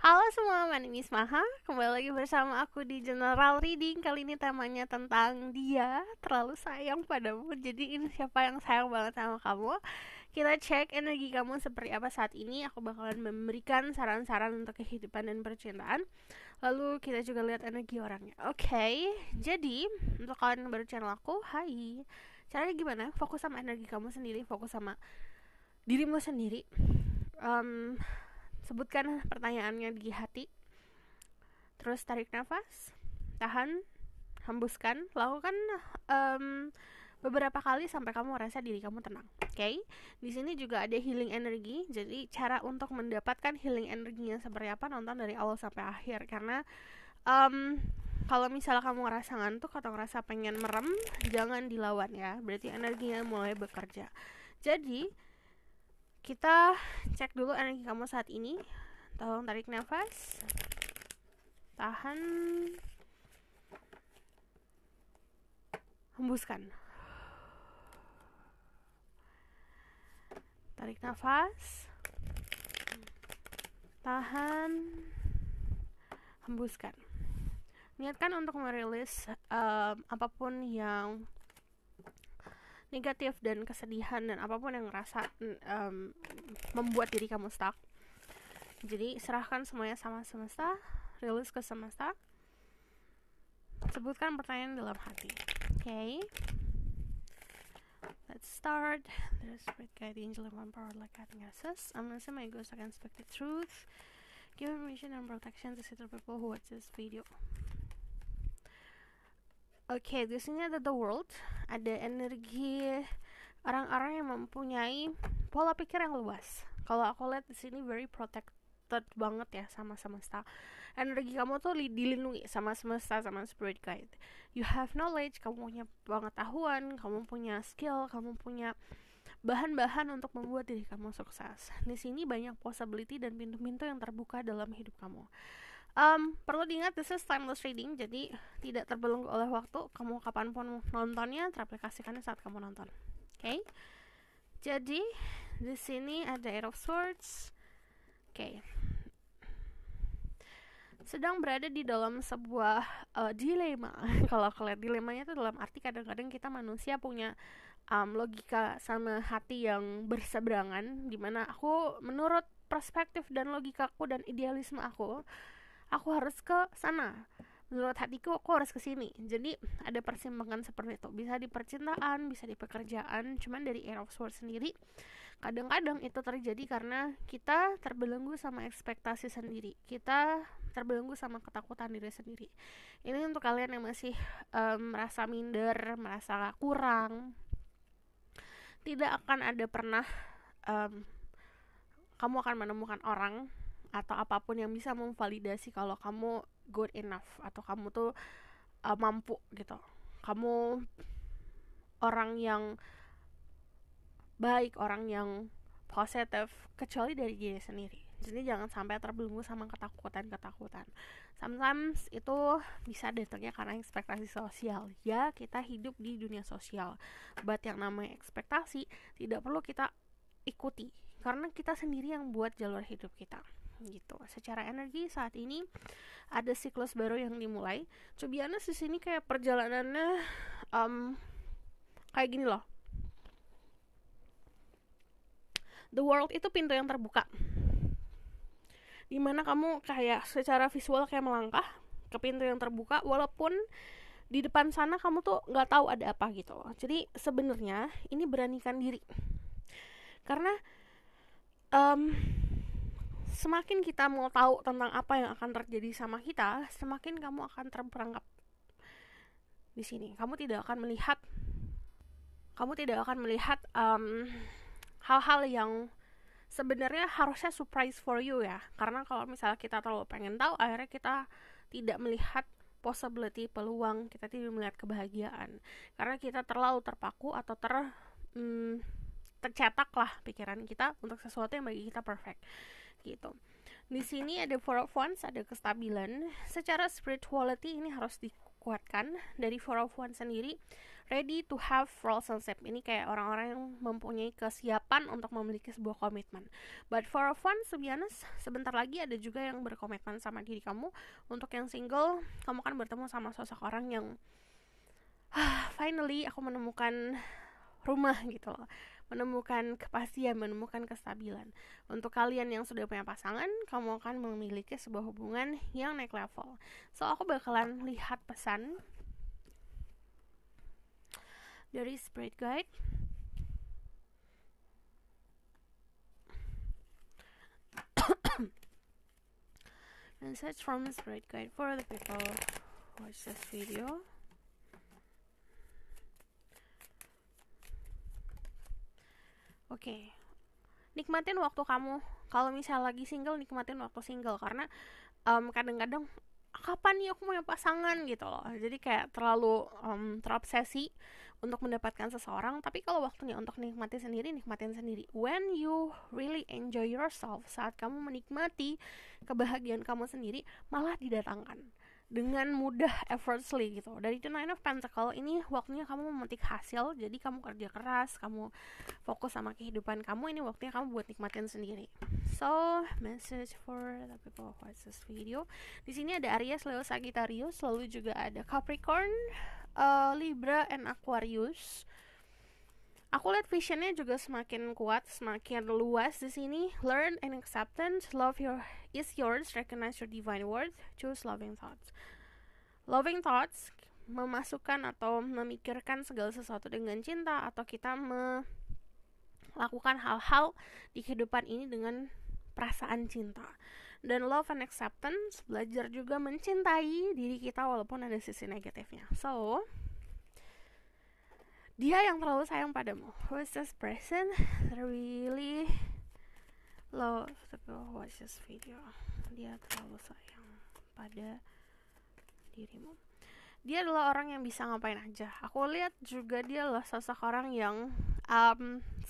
Halo semua, my name is Maha. Kembali lagi bersama aku di General Reading. Kali ini temanya tentang dia terlalu sayang padamu. Jadi ini siapa yang sayang banget sama kamu. Kita cek energi kamu seperti apa saat ini. Aku bakalan memberikan saran-saran untuk kehidupan dan percintaan. Lalu kita juga lihat energi orangnya. Oke, jadi untuk kalian yang baru channel aku, hai. Caranya gimana? Fokus sama energi kamu sendiri, fokus sama dirimu sendiri. Um, Sebutkan pertanyaannya di hati. Terus tarik nafas, tahan, hembuskan. Lakukan beberapa kali sampai kamu merasa diri kamu tenang. Oke, di sini juga ada healing energi. Jadi cara untuk mendapatkan healing energinya seperti apa, nonton dari awal sampai akhir. Karena kalau misalnya kamu ngerasa ngantuk atau ngerasa pengen merem, jangan dilawan ya. Berarti energinya mulai bekerja. Jadi kita cek dulu energi kamu saat ini. Tolong tarik nafas, tahan, hembuskan. Tarik nafas, tahan, hembuskan. Niatkan untuk merilis apapun yang negatif dan kesedihan dan apapun yang ngerasa membuat diri kamu stuck. Jadi serahkan semuanya sama semesta, rilis ke semesta. Sebutkan pertanyaan dalam hati. Okay. Let's start. There's spirit guide, the angel, and one power like guiding us. I'm gonna say my ghost, I can speak the truth. Give information and protection to the people who watch this video. Oke, di sini ada the world, ada energi orang-orang yang mempunyai pola pikir yang luas. Kalau aku lihat di sini very protected banget ya sama semesta. Energi kamu tuh dilindungi sama semesta, sama spirit guide. You have knowledge, kamu punya pengetahuan, kamu punya skill, kamu punya bahan-bahan untuk membuat diri kamu sukses. Di sini banyak possibility dan pintu-pintu yang terbuka dalam hidup kamu. Perlu diingat, this is timeless reading, jadi tidak terbelenggu oleh waktu. Kamu kapanpun nontonnya, teraplikasikannya saat kamu nonton. Oke? Jadi di sini ada Eight of Swords. Oke. Sedang berada di dalam sebuah dilema. Kalau aku lihat dilemanya itu dalam arti kadang-kadang kita manusia punya logika sama hati yang berseberangan, dimana aku menurut perspektif dan logikaku dan idealisme aku harus ke sana. Menurut hatiku aku harus ke sini. Jadi ada persimpangan seperti itu. Bisa di percintaan, bisa di pekerjaan. Cuman dari Eight of Swords sendiri, kadang-kadang itu terjadi karena kita terbelenggu sama ekspektasi sendiri. Kita terbelenggu sama ketakutan diri sendiri. Ini untuk kalian yang masih merasa minder, merasa kurang. Tidak akan ada pernah kamu akan menemukan orang atau apapun yang bisa memvalidasi kalau kamu good enough atau kamu tuh mampu gitu. Kamu orang yang baik, orang yang positif, kecuali dari diri sendiri. Jadi jangan sampai terbelenggu sama ketakutan-ketakutan. Sometimes itu bisa datangnya karena ekspektasi sosial. Ya, kita hidup di dunia sosial. But yang namanya ekspektasi tidak perlu kita ikuti, karena kita sendiri yang buat jalur hidup kita. Gitu. Secara energi saat ini ada siklus baru yang dimulai. To be honest, di sini kayak perjalanannya kayak gini loh. The world itu pintu yang terbuka, dimana kamu kayak secara visual kayak melangkah ke pintu yang terbuka, walaupun di depan sana kamu tuh nggak tahu ada apa gitu loh. Jadi sebenarnya ini beranikan diri, karena semakin kita mau tahu tentang apa yang akan terjadi sama kita, semakin kamu akan terperangkap di sini. Kamu tidak akan melihat hal-hal yang sebenarnya harusnya surprise for you ya. Karena kalau misalnya kita terlalu pengen tahu, akhirnya kita tidak melihat possibility, peluang, kita tidak melihat kebahagiaan. Karena kita terlalu terpaku atau tercetak lah pikiran kita untuk sesuatu yang bagi kita perfect gitu. Di sini ada Four of Wands, ada kestabilan. Secara spirituality ini harus dikuatkan. Dari Four of Wands sendiri, ready to have relationship. Ini kayak orang-orang yang mempunyai kesiapan untuk memiliki sebuah komitmen. But for fun, to be honest, sebentar lagi ada juga yang berkomitmen sama diri kamu. Untuk yang single, kamu kan bertemu sama sosok orang yang finally aku menemukan rumah gitu loh, menemukan kepastian, menemukan kestabilan. Untuk kalian yang sudah punya pasangan, kamu akan memiliki sebuah hubungan yang naik level. So aku bakalan lihat pesan dari Spirit Guide. Message from Spirit Guide for the people who watch this video. Oke, nikmatin waktu kamu. Kalau misalnya lagi single, nikmatin waktu single. Karena kadang-kadang kapan nih aku punya pasangan gitu loh. Jadi kayak terlalu terobsesi untuk mendapatkan seseorang. Tapi kalau waktunya untuk nikmatin sendiri. When you really enjoy yourself, saat kamu menikmati kebahagiaan kamu sendiri, malah didatangkan dengan mudah, effortlessly gitu. Dari The Nine of Pentacles ini waktunya kamu memetik hasil. Jadi kamu kerja keras, kamu fokus sama kehidupan kamu. Ini waktunya kamu buat nikmatin sendiri. So, message for the people who watch this video. Di sini ada Aries, Leo, Sagittarius, lalu juga ada Capricorn, Libra, and Aquarius. Aku lihat visionnya juga semakin kuat, semakin luas di sini. Learn and acceptance, love is yours, recognize your divine worth, choose loving thoughts. Loving thoughts memasukkan atau memikirkan segala sesuatu dengan cinta, atau kita melakukan hal-hal di kehidupan ini dengan perasaan cinta. Dan love and acceptance, belajar juga mencintai diri kita walaupun ada sisi negatifnya. So, dia yang terlalu sayang padamu. Who is this person that really love to go watch this video? Dia terlalu sayang pada dirimu. Dia adalah orang yang bisa ngapain aja. Aku lihat juga dia adalah sosok orang yang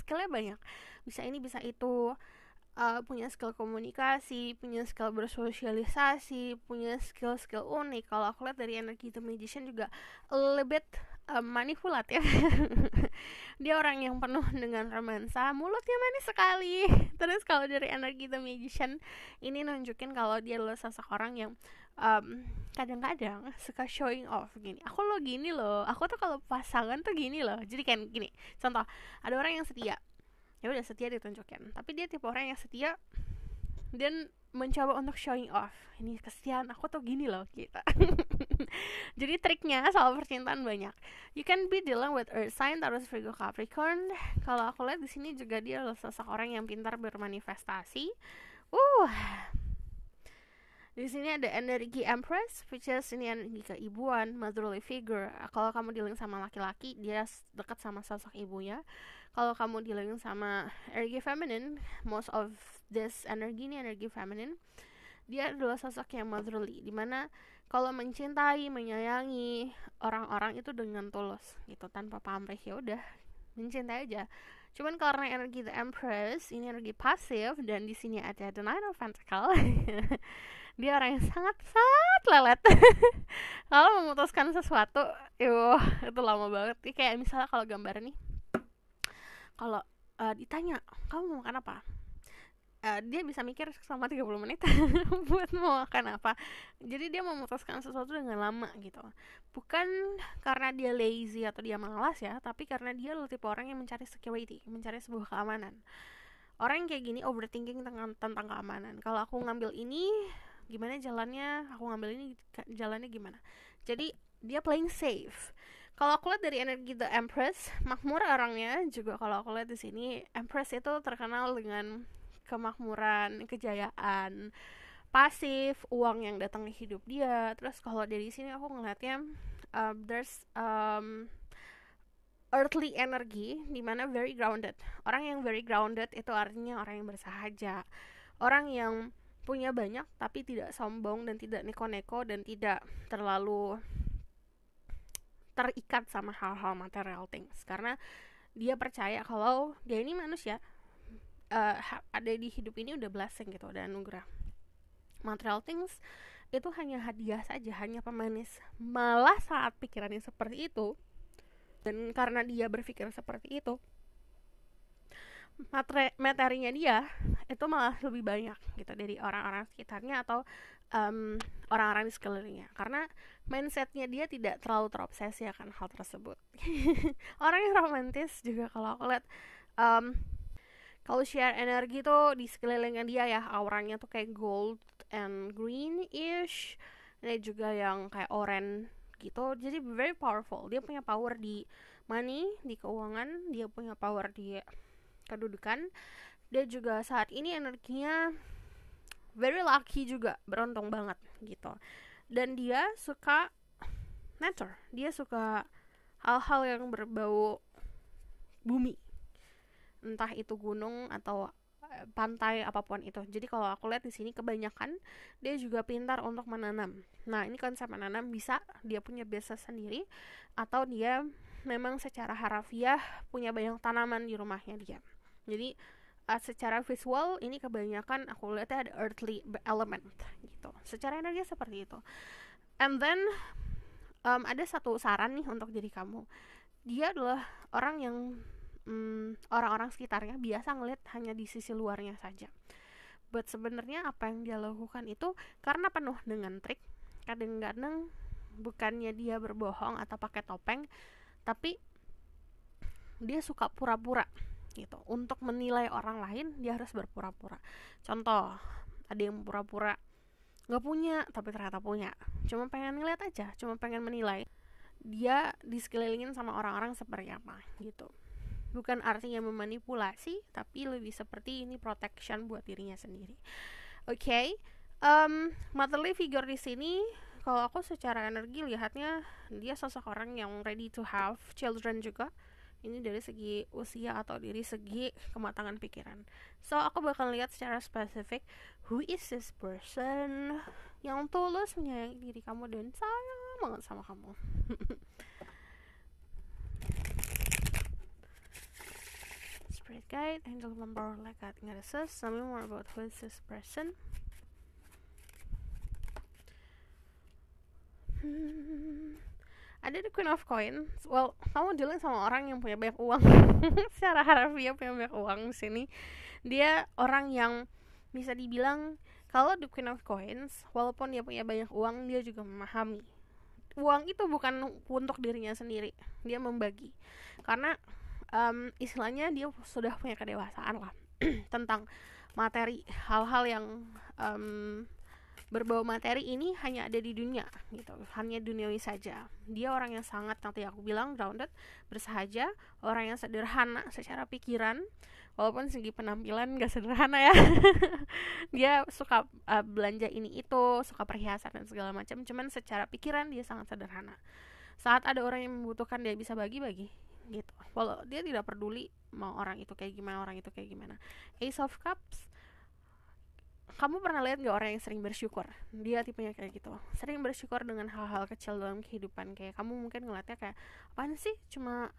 skillnya banyak. Bisa ini, bisa itu. Punya skill komunikasi, punya skill bersosialisasi, punya skill unik. Kalau aku lihat dari energi The Magician juga a little bit manipulatif. Dia orang yang penuh dengan romansa, mulutnya manis sekali. Terus kalau dari energi The Magician ini nunjukin kalau dia adalah sosok orang yang kadang-kadang suka showing off gini. Aku loh gini loh, aku tuh kalau pasangan tuh gini loh. Jadi kan gini, contoh, ada orang yang setia, ya udah setia ditunjukin, tapi dia tipe orang yang setia dan mencoba untuk showing off, ini kesetiaan aku tuh gini loh gitu. Jadi triknya soal percintaan banyak. You can be dealing with Earth sign, Taurus, Virgo, Capricorn. Kalau aku lihat di sini juga dia adalah sosok orang yang pintar bermanifestasi. Di sini ada energi Empress, which is ini energi keibuan, motherly figure. Kalau kamu dealing sama laki-laki, dia dekat sama sosok ibunya. Kalau kamu dealing sama energi feminine, most of this energi ini energi feminine, dia adalah sosok yang motherly, dimana kalau mencintai, menyayangi orang-orang itu dengan tulus gitu, tanpa pamrih, ya udah mencintai aja. Cuman karena energi The Empress ini energi pasif, dan di sini ada The Nine of Pentacles, dia orang yang sangat lelet. Kalau memutuskan sesuatu, itu lama banget. Kayak misalnya kalau gambaran nih, kalau ditanya kamu mau makan apa, dia bisa mikir selama 30 menit buat mau makan apa. Jadi dia memutuskan sesuatu dengan lama gitu. Bukan karena dia lazy atau dia malas ya, tapi karena dia adalah tipe orang yang mencari security, mencari sebuah keamanan. Orang yang kayak gini overthinking tentang keamanan. Kalau aku ngambil ini gimana jalannya, aku ngambil ini jalannya gimana. Jadi dia playing safe. Kalau aku lihat dari energi The Empress, makmur orangnya juga. Kalau aku lihat di sini, Empress itu terkenal dengan kemakmuran, kejayaan, pasif, uang yang datang ke hidup dia. Terus kalau dari sini aku ngeliatnya there's earthly energy, dimana very grounded. Orang yang very grounded itu artinya orang yang bersahaja, orang yang punya banyak tapi tidak sombong dan tidak neko-neko dan tidak terlalu terikat sama hal-hal material things, karena dia percaya kalau dia ini manusia, ada di hidup ini udah blessing gitu, dan anugerah. Material things itu hanya hadiah saja, hanya pemanis. Malah saat pikirannya seperti itu, Dan karena dia berpikir seperti itu, materinya dia itu malah lebih banyak gitu dari orang-orang sekitarnya atau orang-orang di sekelilingnya, karena mindsetnya dia tidak terlalu terobsesi akan hal tersebut. Orang yang romantis juga kalau aku lihat kalau share energi tuh di sekelilingnya dia ya, auranya tuh kayak gold and greenish, ada juga yang kayak orange gitu, jadi very powerful. Dia punya power di money, di keuangan, dia punya power di kedudukan. Dia juga saat ini energinya very lucky juga, beruntung banget gitu. Dan dia suka nature, dia suka hal-hal yang berbau bumi, entah itu gunung atau pantai, apapun itu. Jadi kalau aku lihat di sini kebanyakan dia juga pintar untuk menanam. Nah, ini konsep menanam bisa dia punya bisnis sendiri atau dia memang secara harafiah punya banyak tanaman di rumahnya dia. Jadi secara visual ini kebanyakan aku lihatnya ada earthly element gitu. Secara energi seperti itu. And then ada satu saran nih untuk diri kamu. Dia adalah orang yang orang-orang sekitarnya biasa ngelihat hanya di sisi luarnya saja. But sebenarnya apa yang dia lakukan itu karena penuh dengan trik. Kadang-kadang bukannya dia berbohong atau pakai topeng, tapi dia suka pura-pura gitu. Untuk menilai orang lain dia harus berpura-pura. Contoh, ada yang pura-pura nggak punya tapi ternyata punya, cuma pengen ngeliat aja, cuma pengen menilai dia di sekelilingin sama orang-orang seperti apa gitu. Bukan artinya memanipulasi, tapi lebih seperti ini protection buat dirinya sendiri. Oke. Motherly figure di sini kalau aku secara energi lihatnya dia sosok orang yang ready to have children juga. Ini dari segi usia atau dari segi kematangan pikiran. So aku bakal lihat secara spesifik, who is this person yang tulus menyayangi diri kamu dan sayang banget sama kamu. Spirit guide, angel member, legat, goddesses. Tell me more about who is this person. Ada the Queen of Coins. Well, kamu dealing sama orang yang punya banyak uang. Secara harafiah punya banyak uang di sini. Dia orang yang bisa dibilang kalau the Queen of Coins, walaupun dia punya banyak uang, dia juga memahami uang itu bukan untuk dirinya sendiri. Dia membagi. Karena istilahnya dia sudah punya kedewasaan lah tentang materi, hal-hal yang berbau materi ini hanya ada di dunia gitu, hanya duniawi saja. Dia orang yang sangat, nanti aku bilang, grounded, bersahaja, orang yang sederhana secara pikiran, walaupun segi penampilan gak sederhana ya. Dia suka belanja ini itu, suka perhiasan dan segala macam, cuman secara pikiran dia sangat sederhana. Saat ada orang yang membutuhkan dia bisa bagi-bagi gitu. Walau dia tidak peduli mau orang itu kayak gimana, orang itu kayak gimana. Ace of Cups, kamu pernah lihat gak orang yang sering bersyukur? Dia tipenya kayak gitu, sering bersyukur dengan hal-hal kecil dalam kehidupan. Kayak kamu mungkin ngeliatnya kayak, apaan sih, cuma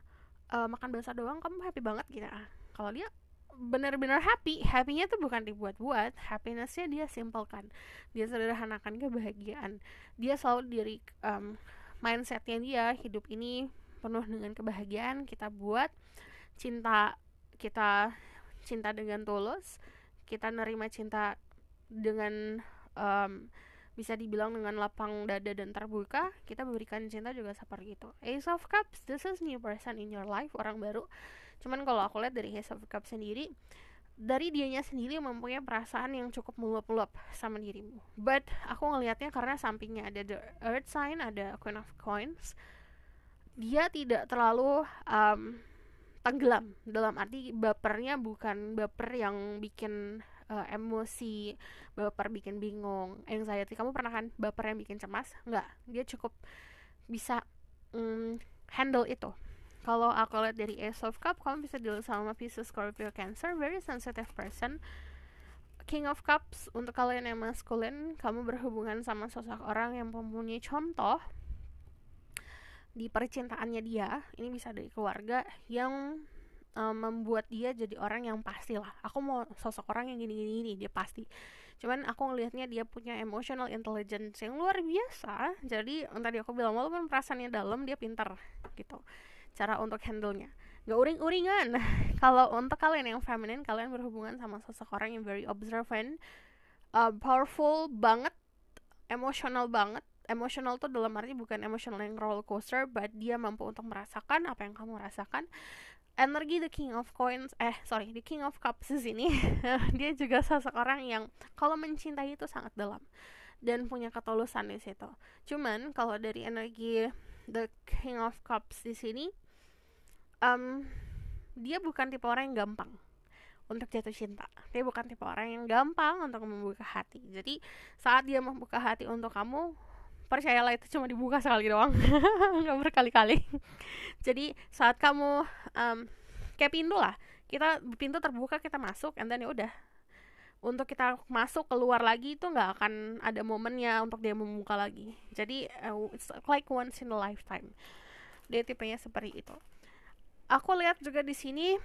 makan bakso doang kamu happy banget gitu. Kalau dia benar-benar happy, happynya tuh bukan dibuat-buat, happinessnya dia simpelkan, dia sederhanakan kebahagiaan. Dia selalu diri mindsetnya dia, hidup ini penuh dengan kebahagiaan. Kita buat cinta, kita cinta dengan tulus, kita nerima cinta dengan bisa dibilang dengan lapang dada dan terbuka. Kita berikan cinta juga seperti itu. Ace of Cups, this is new person in your life, orang baru. Cuman kalau aku lihat dari Ace of Cups sendiri, dari dianya sendiri mempunyai perasaan yang cukup meluap-luap sama dirimu. But aku ngelihatnya karena sampingnya ada the Earth sign, ada Queen of Coins, dia tidak terlalu tenggelam, dalam arti bapernya bukan baper yang bikin emosi, baper bikin bingung, anxiety. Kamu pernah kan baper yang bikin cemas? Enggak, dia cukup bisa handle itu. Kalau aku lihat dari Ace of Cups, kamu bisa deal sama Pisces, Scorpio, Cancer, very sensitive person. King of Cups, untuk kalian yang maskulin, kamu berhubungan sama sosok orang yang mempunyai contoh di percintaannya dia. Ini bisa dari keluarga yang membuat dia jadi orang yang pasti lah. Aku mau sosok orang yang gini-gini, dia pasti. Cuman aku ngelihatnya dia punya emotional intelligence yang luar biasa. Jadi tadi aku bilang walaupun perasaannya dalam, dia pintar gitu. cara untuk handle-nya. Gak uring-uringan. Kalau untuk kalian yang feminine, kalian berhubungan sama seseorang yang very observant, powerful banget, emosional banget. Emosional tuh dalam arti bukan emosional yang roller coaster, but dia mampu untuk merasakan apa yang kamu rasakan. Energi the king of coins, the king of cups di sini. Dia juga seseorang yang kalau mencintai itu sangat dalam dan punya ketulusan di situ. Cuman kalau dari energi the king of cups di sini, dia bukan tipe orang yang gampang untuk jatuh cinta. Dia bukan tipe orang yang gampang untuk membuka hati. Jadi saat dia membuka hati untuk kamu, percayalah itu cuma dibuka sekali doang, nggak berkali-kali. Jadi saat kamu kayak pintu lah, pintu terbuka, kita masuk, and then ya udah. Untuk kita masuk keluar lagi itu nggak akan ada momennya untuk dia membuka lagi. Jadi it's like once in a lifetime. Dia tipenya seperti itu. Aku lihat juga di sini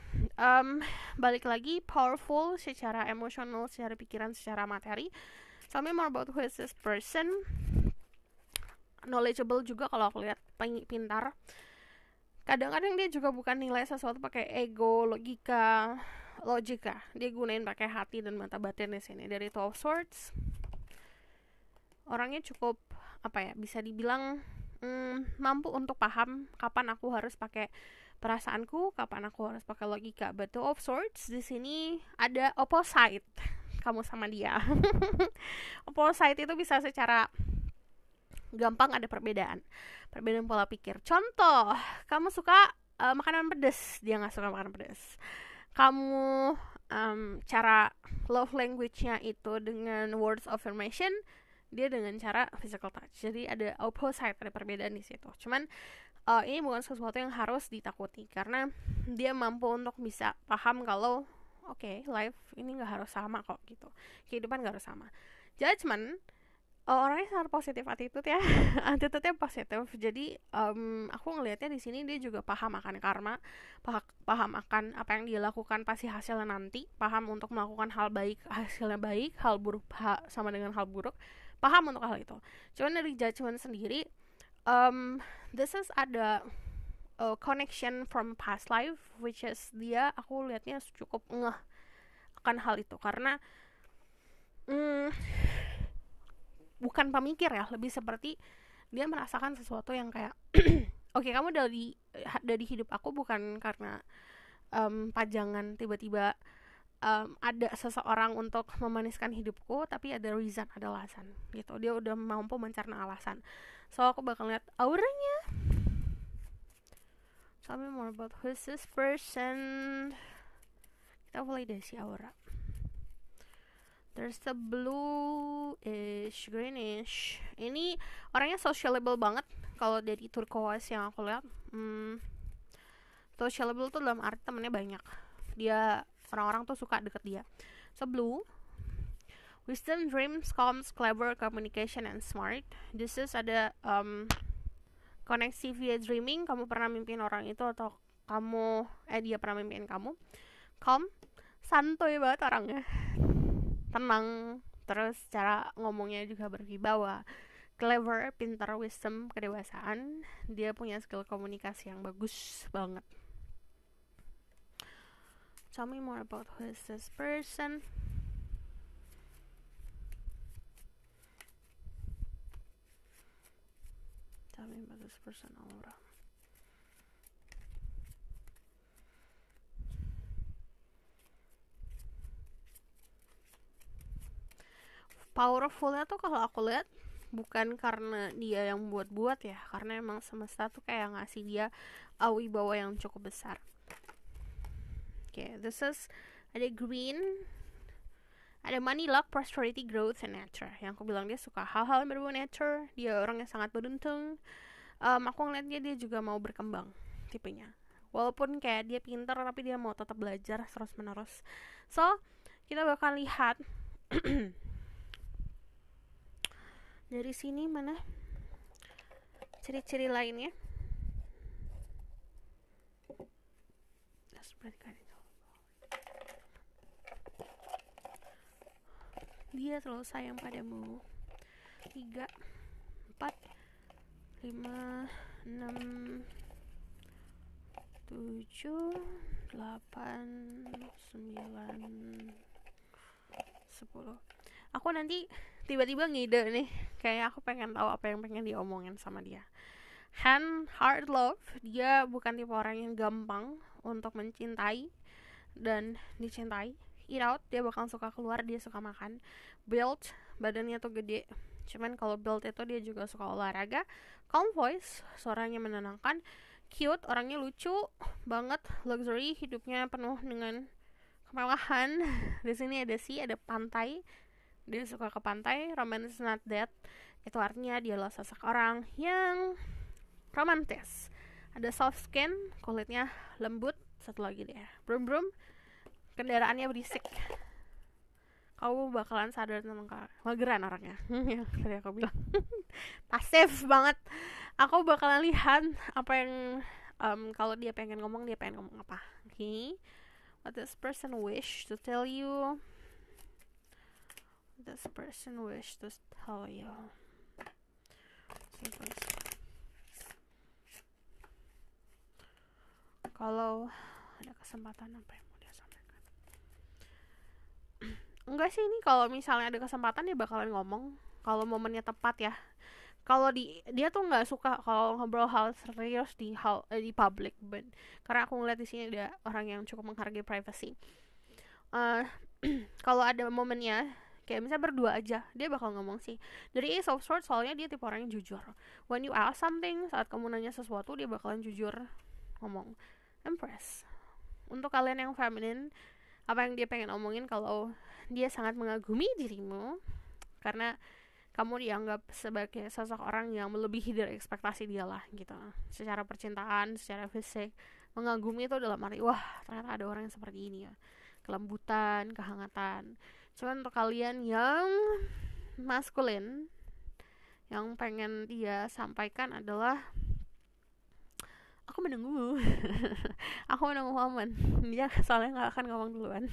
balik lagi powerful secara emosional, secara pikiran, secara materi. Tell me more about who is this person. Knowledgeable juga kalau aku lihat, pintar. Kadang-kadang dia juga bukan nilai sesuatu pakai ego, logika. Dia gunain pakai hati dan mata batin di sini. Dari 12 Swords, orangnya cukup bisa dibilang mampu untuk paham kapan aku harus pakai perasaanku, kapan aku harus pakai logika. But 12 Swords di sini ada opposite kamu sama dia. Opposite itu bisa secara gampang ada perbedaan pola pikir. Contoh, kamu suka makanan pedas, dia nggak suka makanan pedas. Kamu cara love language-nya itu dengan words of affirmation, dia dengan cara physical touch. Jadi ada opposite, ada perbedaan di situ. Cuman ini bukan sesuatu yang harus ditakuti, karena dia mampu untuk bisa paham kalau life ini nggak harus sama kok gitu. Kehidupan nggak harus sama. Judgment, orangnya sangat positif attitude ya. Attitude-nya positif. Jadi aku ngelihatnya di sini dia juga paham akan karma, paham akan apa yang dia lakukan pasti hasilnya nanti, paham untuk melakukan hal baik hasilnya baik, hal buruk sama dengan hal buruk, paham untuk hal itu. Cuman dari judgment sendiri, this is ada connection from past life, which is dia, aku lihatnya cukup ngeh akan hal itu, karena bukan pemikir ya, lebih seperti dia merasakan sesuatu yang kayak kamu dari hidup aku bukan karena pajangan tiba-tiba ada seseorang untuk memaniskan hidupku, tapi ada reason, ada alasan gitu. Dia udah mampu mencerna alasan. So aku bakal lihat auranya. Tell me more about who is this person. Kita mulai dari si aura. There's the bluish, greenish. Ini orangnya sociable banget. Kalau dari turquoise yang aku lihat, sociable tuh dalam arti temennya banyak. Dia, orang-orang tuh suka deket dia. So blue, wisdom, dreams, calms, clever, communication, and smart. This is ada koneksi via dreaming. Kamu pernah mimpiin orang itu, atau dia pernah mimpiin kamu. Calm, santuy banget orangnya, tenang, terus cara ngomongnya juga berwibawa. Clever, pintar, wisdom, kedewasaan. Dia punya skill komunikasi yang bagus banget. Tell me more about who is this person. Tell me about this person, aura. Powerfulnya tuh kalau aku lihat bukan karena dia yang buat-buat ya, karena emang semesta tuh kayak ngasih dia wibawa yang cukup besar. This is ada green, ada money, luck, prosperity, growth, and nature. Yang aku bilang dia suka hal-hal yang berbau nature. Dia orang yang sangat beruntung. Aku ngeliat dia juga mau berkembang tipenya. Walaupun kayak dia pintar, tapi dia mau tetap belajar terus menerus. So kita bakal lihat dari sini mana ciri-ciri lainnya. Dia selalu sayang padamu. 3, 4, 5, 6, 7, 8, 9, 10. Aku nanti tiba-tiba ngide nih, kayak aku pengen tahu apa yang pengen diomongin sama dia. Hard love, dia bukan tipe orang yang gampang untuk mencintai dan dicintai. Eat out, dia bakal suka keluar, dia suka makan. Build, badannya tuh gede, cuman kalau build itu dia juga suka olahraga. Calm voice, suaranya menenangkan. Cute, orangnya lucu banget. Luxury, hidupnya penuh dengan kemewahan. Di sini ada pantai, dia suka ke pantai. Romance not dead, itu artinya dia adalah sosok orang yang romantis. Ada soft skin, kulitnya lembut. Satu lagi deh, brum brum, kendaraannya berisik. Kamu bakalan sadar tentang mageran orangnya. Yang tadi aku bilang pasif banget. Aku bakalan lihat apa yang kalau dia pengen ngomong apa. Okay, what this person wish to tell you. This person wish to tell you. Kalau ada kesempatan, apa yang mau dia sampaikan? Enggak sih, ini kalau misalnya ada kesempatan dia bakalan ngomong kalau momennya tepat ya. Kalau dia tuh nggak suka kalau ngobrol hal serius di public, karena aku ngeliat di sini ada orang yang cukup menghargai privacy. Kalau ada momennya, kayak misalnya berdua aja, dia bakal ngomong sih. Dari Ace of Swords, soalnya dia tipe orang yang jujur. When you ask something, saat kamu nanya sesuatu, dia bakalan jujur ngomong. Empress, untuk kalian yang feminine, apa yang dia pengen omongin kalau dia sangat mengagumi dirimu karena kamu dianggap sebagai sosok orang yang melebihi dari ekspektasi dia lah gitu. Secara percintaan, secara fisik, mengagumi itu dalam arti wah ternyata ada orang yang seperti ini ya, kelembutan, kehangatan. Cuman untuk kalian yang maskulin, yang pengen dia sampaikan adalah aku menunggu. Aku menunggu momen. Dia soalnya gak akan ngomong duluan.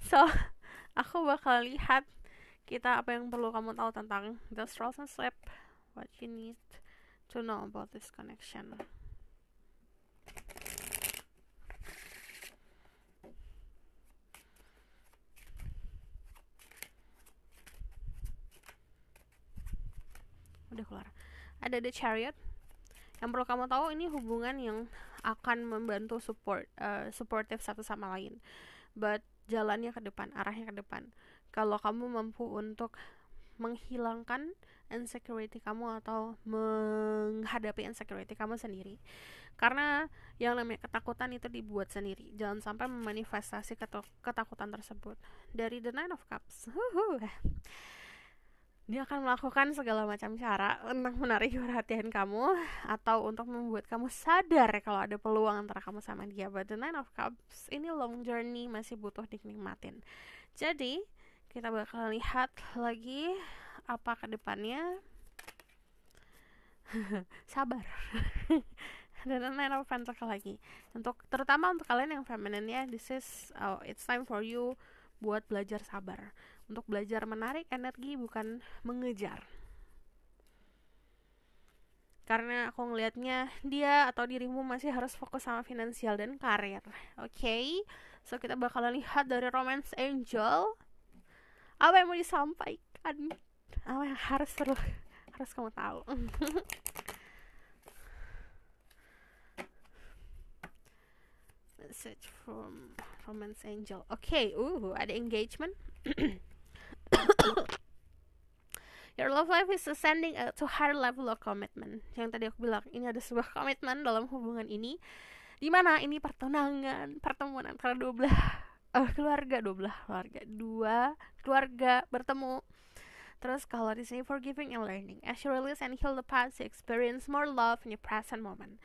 So, aku bakal lihat kita apa yang perlu kamu tahu tentang the frozen slip. What you need to know about this connection. Udah keluar. Ada the chariot. Yang perlu kamu tahu, ini hubungan yang akan membantu supportive satu sama lain. But jalannya ke depan, arahnya ke depan. Kalau kamu mampu untuk menghilangkan insecurity kamu atau menghadapi insecurity kamu sendiri. Karena yang namanya ketakutan itu dibuat sendiri. Jangan sampai memanifestasi ketakutan tersebut. Dari the Nine of Cups. Dia akan melakukan segala macam cara untuk menarik perhatian kamu atau untuk membuat kamu sadar kalau ada peluang antara kamu sama dia. But the Nine of Cups ini long journey, masih butuh dinikmatin. Jadi kita bakal lihat lagi apa ke depannya. Sabar. Dan Nine of Pentacles lagi. Terutama untuk kalian yang feminine ya, this is it's time for you buat belajar sabar. Untuk belajar menarik energi, bukan mengejar. Karena aku ngelihatnya dia atau dirimu masih harus fokus sama finansial dan karir. Okay? So kita bakalan lihat dari Romance Angel apa yang mau disampaikan, apa yang harus kamu tahu. Message from Romance Angel. Okay, ada engagement. Your love life is ascending to higher level of commitment. Yang tadi aku bilang, ini ada sebuah komitmen dalam hubungan ini, dimana ini pertemuan antara dua keluarga bertemu. Terus kalau di sini forgiving and learning, as you release and heal the past, you experience more love in your present moment.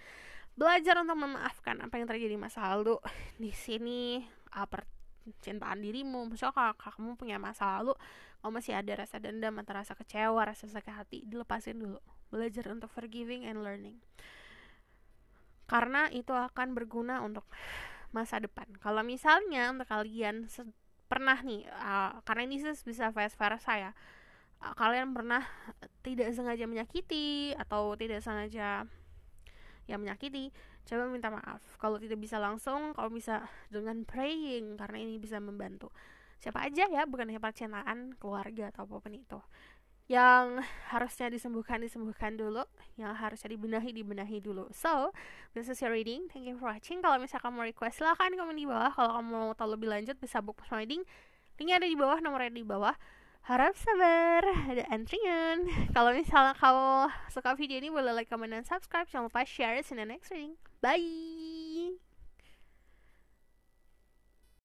Belajar untuk memaafkan apa yang terjadi masa lalu. Di sini percintaan dirimu, misalnya kalau kamu punya masa lalu, kamu masih ada rasa dendam atau rasa kecewa, rasa sakit hati, dilepasin dulu. Belajar untuk forgiving and learning, karena itu akan berguna untuk masa depan. Kalau misalnya untuk kalian pernah nih, karena ini bisa vice versa ya, kalian pernah tidak sengaja menyakiti atau tidak sengaja menyakiti, coba minta maaf. Kalau tidak bisa langsung, kalau bisa dengan praying, karena ini bisa membantu siapa aja ya, bukan hanya percintaan, keluarga atau apapun itu. Yang harusnya disembuhkan dulu, yang harusnya dibenahi dulu. So, this is your reading. Thank you for watching. Kalau misalkan mau request, silahkan komen di bawah. Kalau kamu mau tahu lebih lanjut, bisa book personal reading. Linknya ada di bawah, nomornya di bawah. Harap sabar, ada antrian. Kalau misalnya kamu suka video ini, boleh like, comment, dan subscribe. Jangan lupa share in the next reading. Bye!